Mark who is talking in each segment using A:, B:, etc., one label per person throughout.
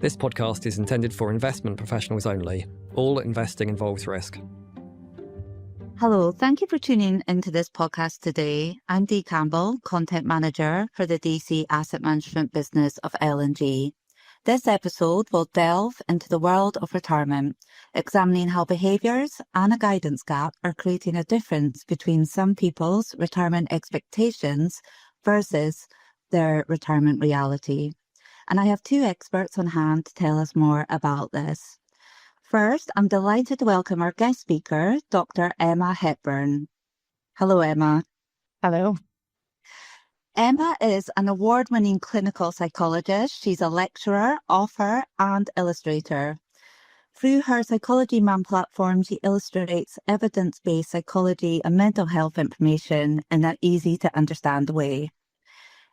A: This podcast is intended for investment professionals only. All investing involves risk.
B: Hello, thank you for tuning into this podcast today. I'm Dee Campbell, Content Manager for the DC Asset Management business of L&G. This episode will delve into the world of retirement, examining how behaviours and a guidance gap are creating a difference between some people's retirement expectations versus their retirement reality. And I have two experts on hand to tell us more about this. First, I'm delighted to welcome our guest speaker, Dr. Emma Hepburn. Hello, Emma.
C: Hello.
B: Emma is an award-winning clinical psychologist. She's a lecturer, author, and illustrator. Through her Psychology Man platform, she illustrates evidence-based psychology and mental health information in an easy-to-understand way.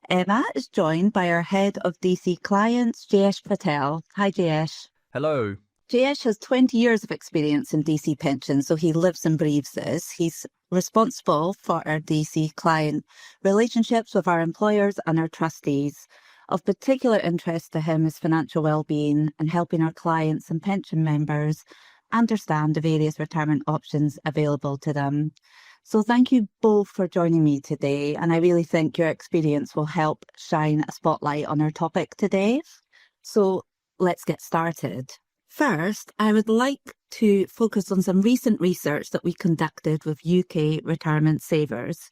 B: Emma is joined by our head of DC clients, Jayesh Patel. Hi, Jayesh.
D: Hello.
B: Jayesh has 20 years of experience in DC pensions, so he lives and breathes this. He's responsible for our DC client relationships with our employers and our trustees. Of particular interest to him is financial well-being and helping our clients and pension members understand the various retirement options available to them. So thank you both for joining me today, and I really think your experience will help shine a spotlight on our topic today. So let's get started. First, I would like to focus on some recent research that we conducted with UK retirement savers.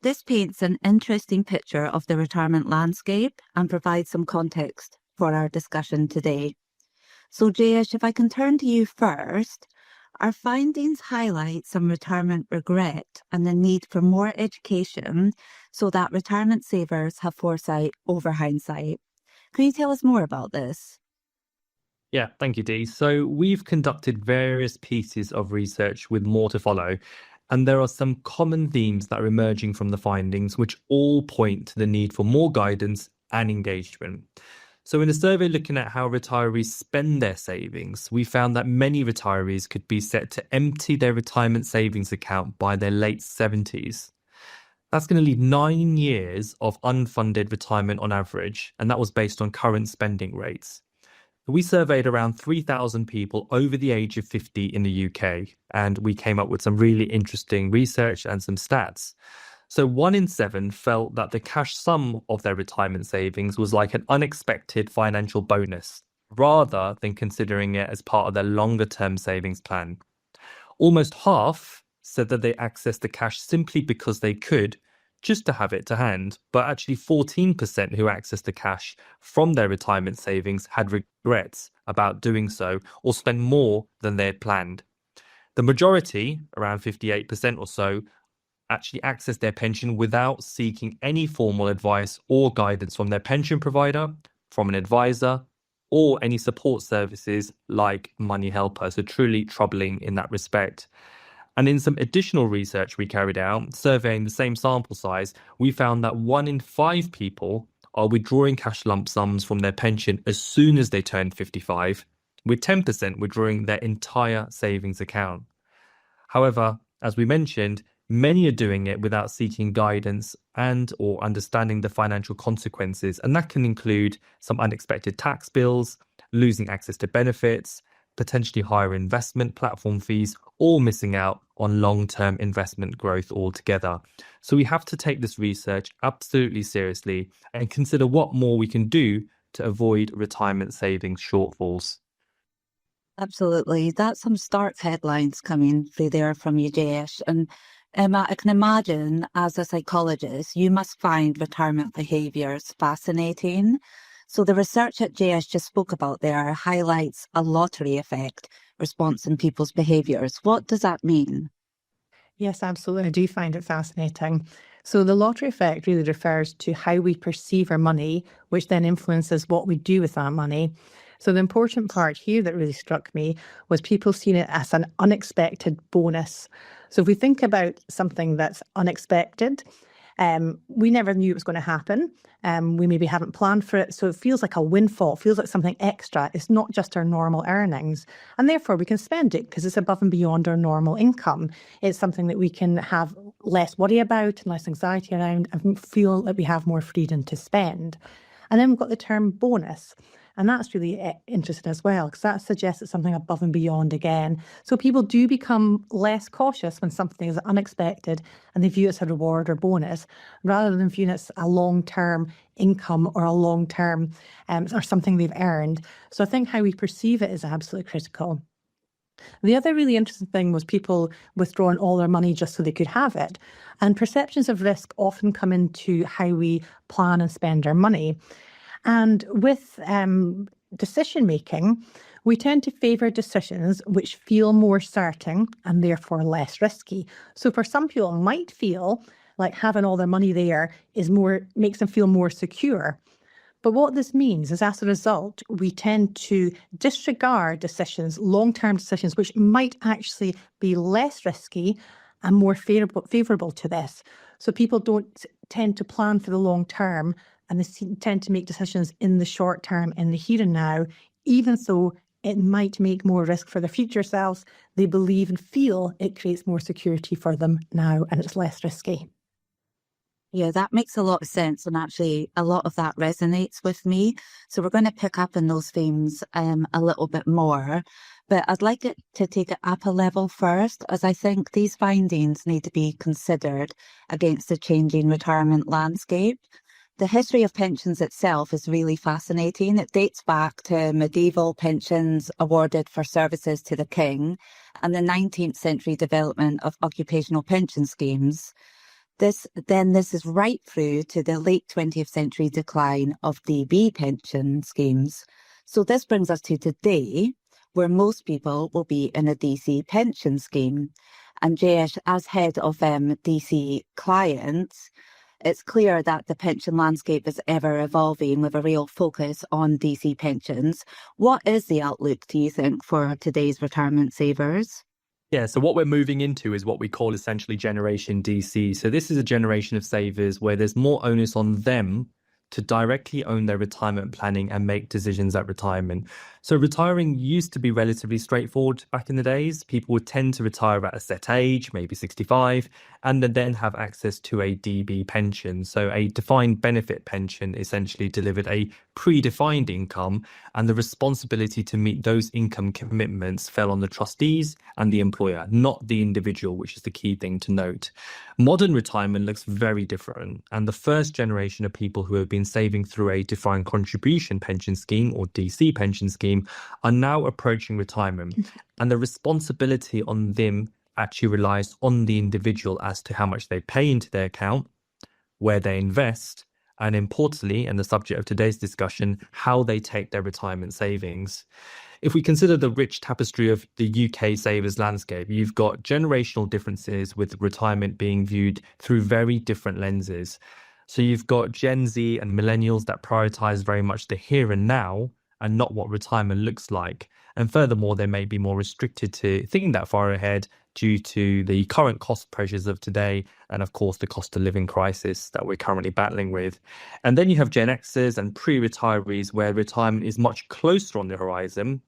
B: This paints an interesting picture of the retirement landscape and provides some context for our discussion today. So Jayesh, if I can turn to you first, our findings highlight some retirement regret and the need for more education so that retirement savers have foresight over hindsight. Can you tell us more about this?
D: Yeah, thank you, Dee. So we've conducted various pieces of research with more to follow, and there are some common themes that are emerging from the findings, which all point to the need for more guidance and engagement. So in a survey looking at how retirees spend their savings, we found that many retirees could be set to empty their retirement savings account by their late 70s. That's going to leave 9 years of unfunded retirement on average, and that was based on current spending rates. We surveyed around 3,000 people over the age of 50 in the UK, and we came up with some really interesting research and some stats. So 1 in 7 felt that the cash sum of their retirement savings was like an unexpected financial bonus, rather than considering it as part of their longer-term savings plan. Almost half said that they accessed the cash simply because they could, just to have it to hand, but actually 14% who accessed the cash from their retirement savings had regrets about doing so or spent more than they had planned. The majority, around 58% or so, actually accessed their pension without seeking any formal advice or guidance from their pension provider, from an advisor, or any support services like Money Helper. So truly troubling in that respect. And in some additional research we carried out, surveying the same sample size, we found that 1 in 5 people are withdrawing cash lump sums from their pension as soon as they turn 55, with 10% withdrawing their entire savings account. However, as we mentioned, many are doing it without seeking guidance and or understanding the financial consequences, and that can include some unexpected tax bills, losing access to benefits, potentially higher investment platform fees, or missing out on long-term investment growth altogether. So we have to take this research absolutely seriously and consider what more we can do to avoid retirement savings shortfalls.
B: Absolutely. That's some stark headlines coming through there from you, Jayesh. And Emma, I can imagine as a psychologist, you must find retirement behaviours fascinating. So the research that Jayesh just spoke about there highlights a lottery effect response in people's behaviours. What does that mean?
C: Yes, absolutely. I do find it fascinating. So the lottery effect really refers to how we perceive our money, which then influences what we do with that money. So the important part here that really struck me was people seeing it as an unexpected bonus. So if we think about something that's unexpected, we never knew it was going to happen. We maybe haven't planned for it. So it feels like a windfall, feels like something extra. It's not just our normal earnings. And therefore we can spend it because it's above and beyond our normal income. It's something that we can have less worry about and less anxiety around and feel that we have more freedom to spend. And then we've got the term bonus. And that's really interesting as well, because that suggests it's something above and beyond again. So people do become less cautious when something is unexpected and they view it as a reward or bonus, rather than viewing it as a long-term income or a long-term or something they've earned. So I think how we perceive it is absolutely critical. The other really interesting thing was people withdrawing all their money just so they could have it. And perceptions of risk often come into how we plan and spend our money. And with decision making, we tend to favour decisions which feel more certain and therefore less risky. So for some people, it might feel like having all their money there makes them feel more secure. But what this means is, as a result, we tend to disregard decisions, long-term decisions, which might actually be less risky and more favourable to this. So people don't tend to plan for the long term, and they tend to make decisions in the short term, in the here and now, even though it might make more risk for their future selves. They believe and feel it creates more security for them now, and it's less risky.
B: Yeah, that makes a lot of sense. And actually, a lot of that resonates with me. So we're going to pick up on those themes a little bit more. But I'd like it to take it up a level first, as I think these findings need to be considered against the changing retirement landscape. The history of pensions itself is really fascinating. It dates back to medieval pensions awarded for services to the king and the 19th century development of occupational pension schemes. This is right through to the late 20th century decline of DB pension schemes. So this brings us to today, where most people will be in a DC pension scheme. And Jayesh, as head of DC clients, it's clear that the pension landscape is ever evolving with a real focus on DC pensions. What is the outlook, do you think, for today's retirement savers?
D: Yeah, so what we're moving into is what we call essentially Generation DC. So this is a generation of savers where there's more onus on them to directly own their retirement planning and make decisions at retirement. So retiring used to be relatively straightforward back in the days. People would tend to retire at a set age, maybe 65, and then have access to a DB pension. So a defined benefit pension essentially delivered a predefined income, and the responsibility to meet those income commitments fell on the trustees and the employer, not the individual, which is the key thing to note. Modern retirement looks very different, and the first generation of people who have been saving through a defined contribution pension scheme or DC pension scheme are now approaching retirement, and the responsibility on them actually relies on the individual as to how much they pay into their account, where they invest, and importantly, and the subject of today's discussion, how they take their retirement savings. If we consider the rich tapestry of the UK savers landscape, you've got generational differences with retirement being viewed through very different lenses. So you've got Gen Z and millennials that prioritize very much the here and now and not what retirement looks like. And furthermore, they may be more restricted to thinking that far ahead due to the current cost pressures of today and, of course, the cost of living crisis that we're currently battling with. And then you have Gen Xers and pre-retirees where retirement is much closer on the horizon.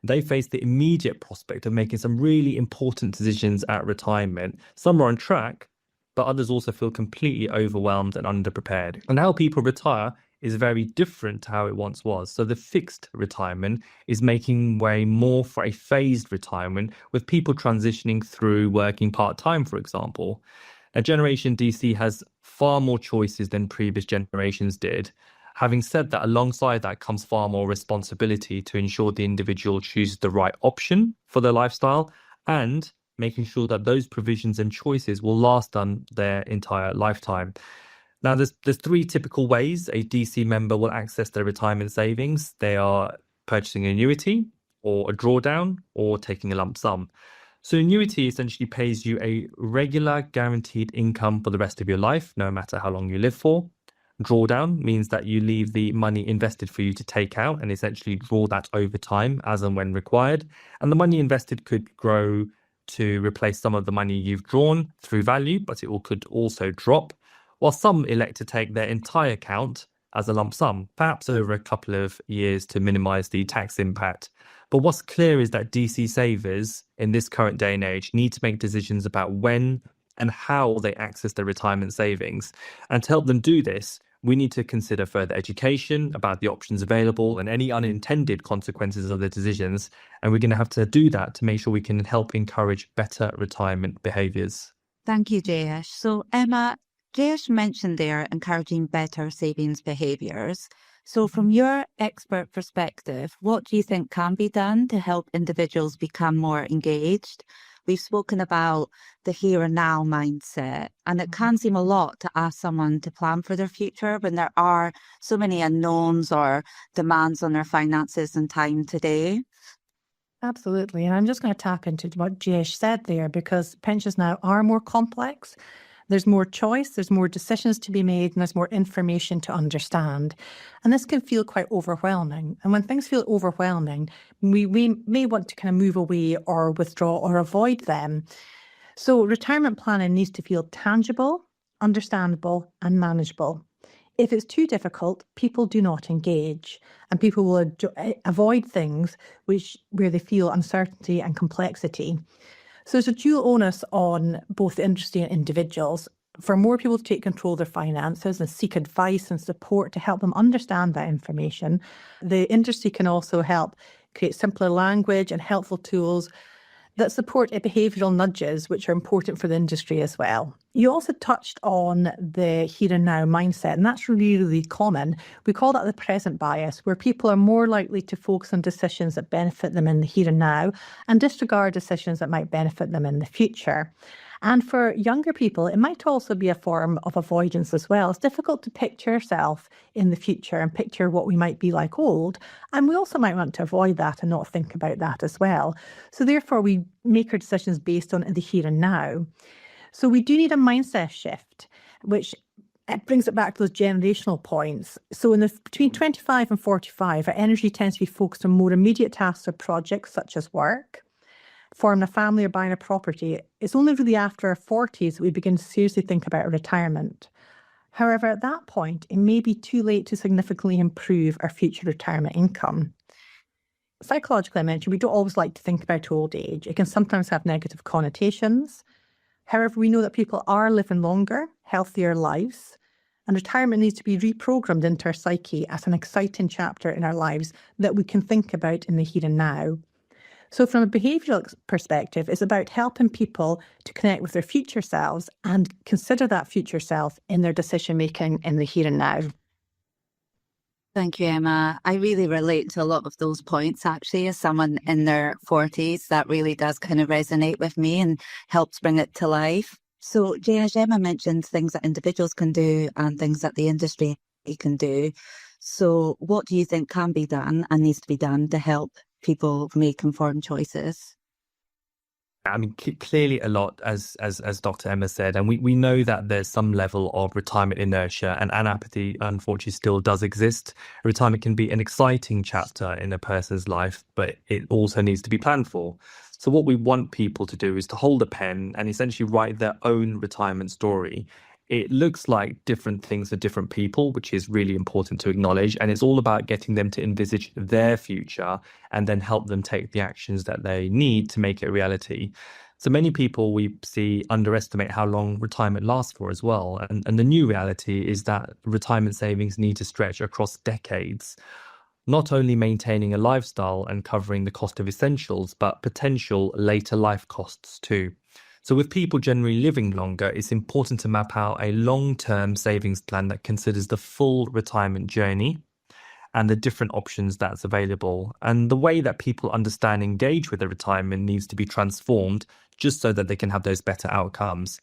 D: They face the immediate prospect of making some really important decisions at retirement. Some are on track, but others also feel completely overwhelmed and underprepared. And how people retire is very different to how it once was. So the fixed retirement is making way more for a phased retirement, with people transitioning through working part-time, for example. Now, Generation DC has far more choices than previous generations did. Having said that, alongside that comes far more responsibility to ensure the individual chooses the right option for their lifestyle and making sure that those provisions and choices will last on their entire lifetime. Now, there's three typical ways a DC member will access their retirement savings. They are purchasing an annuity or a drawdown or taking a lump sum. So annuity essentially pays you a regular guaranteed income for the rest of your life, no matter how long you live for. Drawdown means that you leave the money invested for you to take out and essentially draw that over time as and when required. And the money invested could grow to replace some of the money you've drawn through value, but it could also drop. While some elect to take their entire account as a lump sum, perhaps over a couple of years to minimize the tax impact. But what's clear is that DC savers in this current day and age need to make decisions about when and how they access their retirement savings. And to help them do this, We need to consider further education about the options available and any unintended consequences of the decisions. And we're going to have to do that to make sure we can help encourage better retirement behaviours.
B: Thank you, Jayesh. So, Emma, Jayesh mentioned there encouraging better savings behaviours. So, from your expert perspective, what do you think can be done to help individuals become more engaged? We've spoken about the here and now mindset, and it can seem a lot to ask someone to plan for their future when there are so many unknowns or demands on their finances and time today.
C: Absolutely. And I'm just going to tap into what Jayesh said there, because pensions now are more complex. There's more choice, there's more decisions to be made, and there's more information to understand. And this can feel quite overwhelming. And when things feel overwhelming, we may want to kind of move away or withdraw or avoid them. So retirement planning needs to feel tangible, understandable, and manageable. If it's too difficult, people do not engage, and people will avoid things where they feel uncertainty and complexity. So there's a dual onus on both the industry and individuals for more people to take control of their finances and seek advice and support to help them understand that information. The industry can also help create simpler language and helpful tools that support behavioural nudges, which are important for the industry as well. You also touched on the here and now mindset, and that's really, really common. We call that the present bias, where people are more likely to focus on decisions that benefit them in the here and now and disregard decisions that might benefit them in the future. And for younger people, it might also be a form of avoidance as well. It's difficult to picture yourself in the future and picture what we might be like old. And we also might want to avoid that and not think about that as well. So therefore, we make our decisions based on the here and now. So we do need a mindset shift, which it brings it back to those generational points. So between 25 and 45, our energy tends to be focused on more immediate tasks or projects such as work, forming a family or buying a property. It's only really after our 40s that we begin to seriously think about retirement. However, at that point, it may be too late to significantly improve our future retirement income. Psychologically, I mentioned, we don't always like to think about old age. It can sometimes have negative connotations. However, we know that people are living longer, healthier lives, and retirement needs to be reprogrammed into our psyche as an exciting chapter in our lives that we can think about in the here and now. So from a behavioural perspective, it's about helping people to connect with their future selves and consider that future self in their decision-making in the here and now.
B: Thank you, Emma. I really relate to a lot of those points, actually, as someone in their 40s. That really does kind of resonate with me and helps bring it to life. So, as Emma mentioned, things that individuals can do and things that the industry can do. So what do you think can be done and needs to be done to help people make informed choices?
D: I mean, clearly a lot, as Dr. Emma said, and we know that there's some level of retirement inertia and apathy, unfortunately, still does exist. Retirement can be an exciting chapter in a person's life, but it also needs to be planned for. So what we want people to do is to hold a pen and essentially write their own retirement story. It looks like different things for different people, which is really important to acknowledge. And it's all about getting them to envisage their future and then help them take the actions that they need to make it a reality. So many people we see underestimate how long retirement lasts for as well. And the new reality is that retirement savings need to stretch across decades, not only maintaining a lifestyle and covering the cost of essentials, but potential later life costs too. So with people generally living longer, it's important to map out a long-term savings plan that considers the full retirement journey and the different options that's available. And the way that people understand and engage with their retirement needs to be transformed just so that they can have those better outcomes.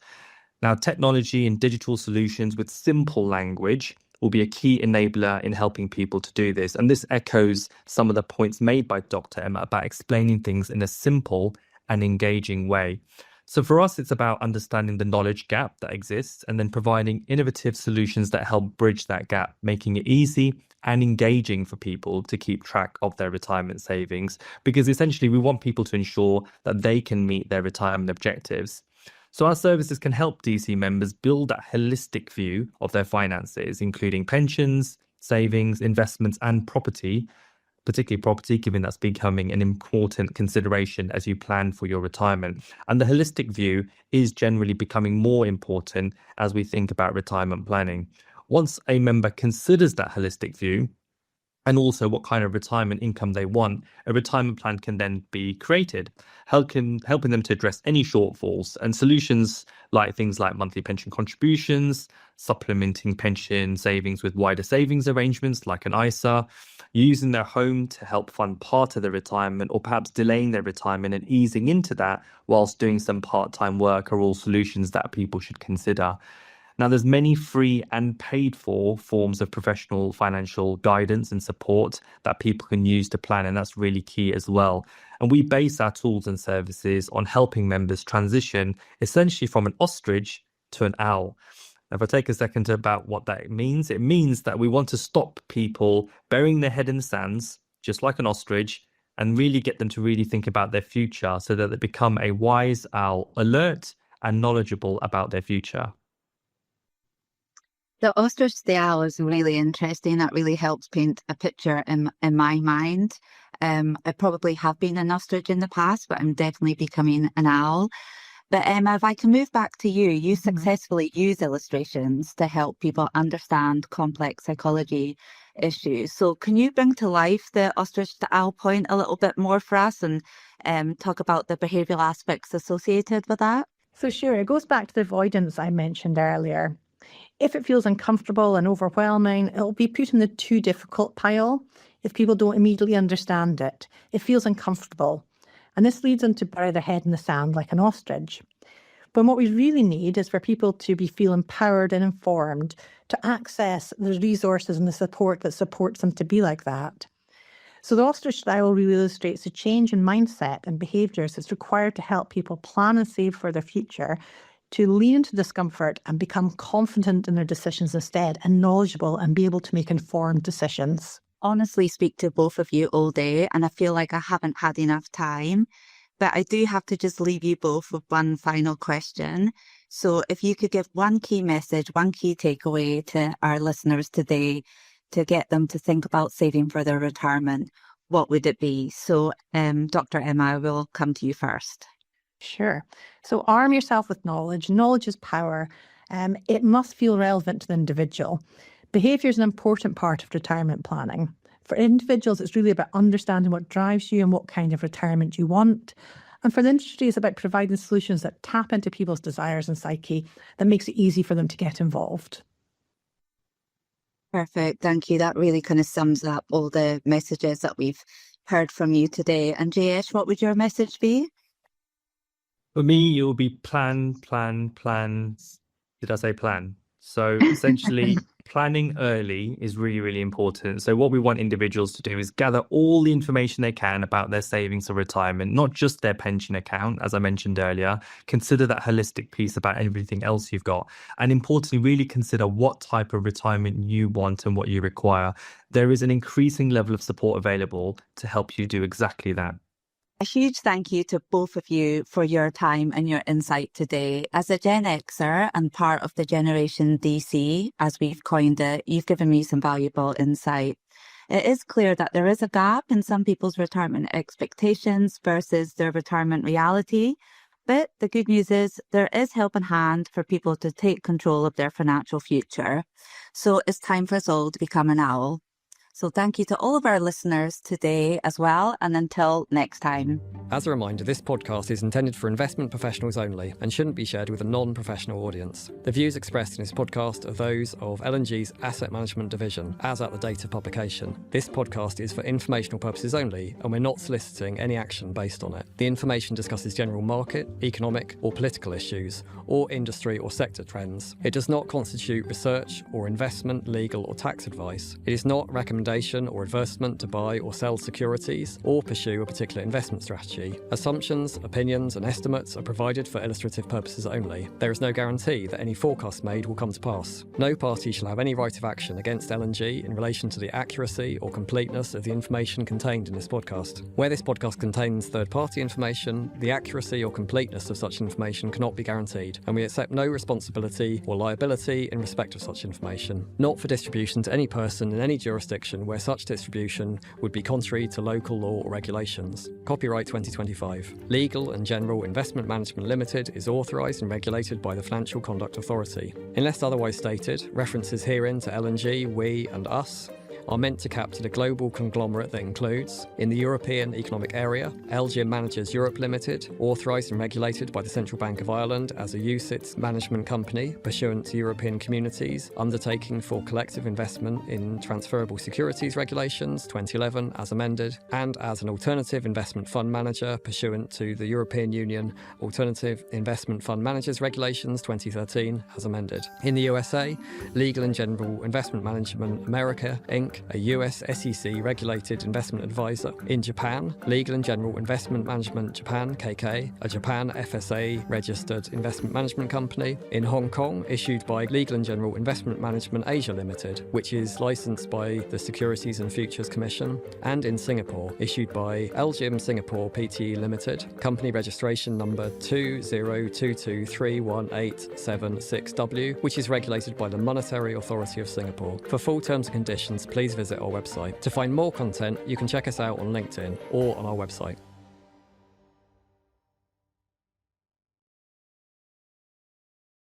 D: Now, technology and digital solutions with simple language will be a key enabler in helping people to do this. And this echoes some of the points made by Dr. Emma about explaining things in a simple and engaging way. So for us, it's about understanding the knowledge gap that exists and then providing innovative solutions that help bridge that gap, making it easy and engaging for people to keep track of their retirement savings, because essentially we want people to ensure that they can meet their retirement objectives. So our services can help DC members build that holistic view of their finances, including pensions, savings, investments, and property, particularly property, given that's becoming an important consideration as you plan for your retirement. And the holistic view is generally becoming more important as we think about retirement planning. Once a member considers that holistic view, and also what kind of retirement income they want, a retirement plan can then be created, helping them to address any shortfalls. And solutions like things like monthly pension contributions, supplementing pension savings with wider savings arrangements like an ISA, using their home to help fund part of their retirement, or perhaps delaying their retirement and easing into that whilst doing some part-time work, are all solutions that people should consider. Now, there's many free and paid for forms of professional financial guidance and support that people can use to plan, and that's really key as well. And we base our tools and services on helping members transition essentially from an ostrich to an owl. Now, if I take a second about what that means, it means that we want to stop people burying their head in the sands, just like an ostrich, and really get them to really think about their future so that they become a wise owl, alert and knowledgeable about their future.
B: The ostrich to the owl is really interesting. That really helps paint a picture in my mind. I probably have been an ostrich in the past, but I'm definitely becoming an owl. But Emma, if I can move back to you, you successfully use illustrations to help people understand complex psychology issues. So can you bring to life the ostrich to owl point a little bit more for us and talk about the behavioural aspects associated with that?
C: So sure, it goes back to the avoidance I mentioned earlier. If it feels uncomfortable and overwhelming, it'll be put in the too difficult pile. If people don't immediately understand it, it feels uncomfortable. And this leads them to bury their head in the sand like an ostrich. But what we really need is for people to feel empowered and informed, to access the resources and the support that supports them to be like that. So the ostrich style really illustrates the change in mindset and behaviours that's required to help people plan and save for their future, to lean into discomfort and become confident in their decisions instead, and knowledgeable and be able to make informed decisions.
B: Honestly speak to both of you all day, and I feel like I haven't had enough time, but I do have to just leave you both with one final question. So if you could give one key message, one key takeaway to our listeners today to get them to think about saving for their retirement, what would it be? So Dr. Emma, I will come to you first.
C: Sure. So arm yourself with knowledge. Knowledge is power. It must feel relevant to the individual. Behaviour is an important part of retirement planning. For individuals, it's really about understanding what drives you and what kind of retirement you want. And for the industry, it's about providing solutions that tap into people's desires and psyche, that makes it easy for them to get involved.
B: Perfect. Thank you. That really kind of sums up all the messages that we've heard from you today. And Jayesh, what would your message be?
D: For me, it will be plan. Did I say plan? So essentially, planning early is really, really important. So what we want individuals to do is gather all the information they can about their savings or retirement, not just their pension account, as I mentioned earlier. Consider that holistic piece about everything else you've got. And importantly, really consider what type of retirement you want and what you require. There is an increasing level of support available to help you do exactly that.
B: A huge thank you to both of you for your time and your insight today. As a Gen Xer and part of the Generation DC, as we've coined it, you've given me some valuable insight. It is clear that there is a gap in some people's retirement expectations versus their retirement reality. But the good news is there is help in hand for people to take control of their financial future. So it's time for us all to become an owl. So thank you to all of our listeners today as well, and until next time.
A: As a reminder, this podcast is intended for investment professionals only and shouldn't be shared with a non-professional audience. The views expressed in this podcast are those of L&G's Asset Management Division, as at the date of publication. This podcast is for informational purposes only, and we're not soliciting any action based on it. The information discusses general market, economic, or political issues, or industry or sector trends. It does not constitute research or investment, legal, or tax advice. It is not recommendation or advertisement to buy or sell securities or pursue a particular investment strategy. Assumptions, opinions, and estimates are provided for illustrative purposes only. There is no guarantee that any forecast made will come to pass. No party shall have any right of action against L&G in relation to the accuracy or completeness of the information contained in this podcast. Where this podcast contains third-party information, the accuracy or completeness of such information cannot be guaranteed, and we accept no responsibility or liability in respect of such information, not for distribution to any person in any jurisdiction where such distribution would be contrary to local law or regulations. Copyright 2020. 2025. Legal and General Investment Management Limited is authorised and regulated by the Financial Conduct Authority. Unless otherwise stated, references herein to L&G, we and us are meant to capture the global conglomerate that includes, in the European Economic Area, LGIM Managers Europe Limited, authorised and regulated by the Central Bank of Ireland as a UCITS management company pursuant to European Communities Undertaking for Collective Investment in Transferable Securities Regulations 2011 as amended, and as an alternative investment fund manager pursuant to the European Union Alternative Investment Fund Managers Regulations 2013 as amended. In the USA, Legal and General Investment Management America, Inc., a US SEC regulated investment advisor. In Japan, Legal and General Investment Management Japan (KK), a Japan FSA registered investment management company. In Hong Kong, issued by Legal and General Investment Management Asia Limited, which is licensed by the Securities and Futures Commission. And in Singapore, issued by LGIM Singapore Pte Limited, company registration number 2022318766W, which is regulated by the Monetary Authority of Singapore. For full terms and conditions, please visit our website. To find more content, you can check us out on LinkedIn or on our website.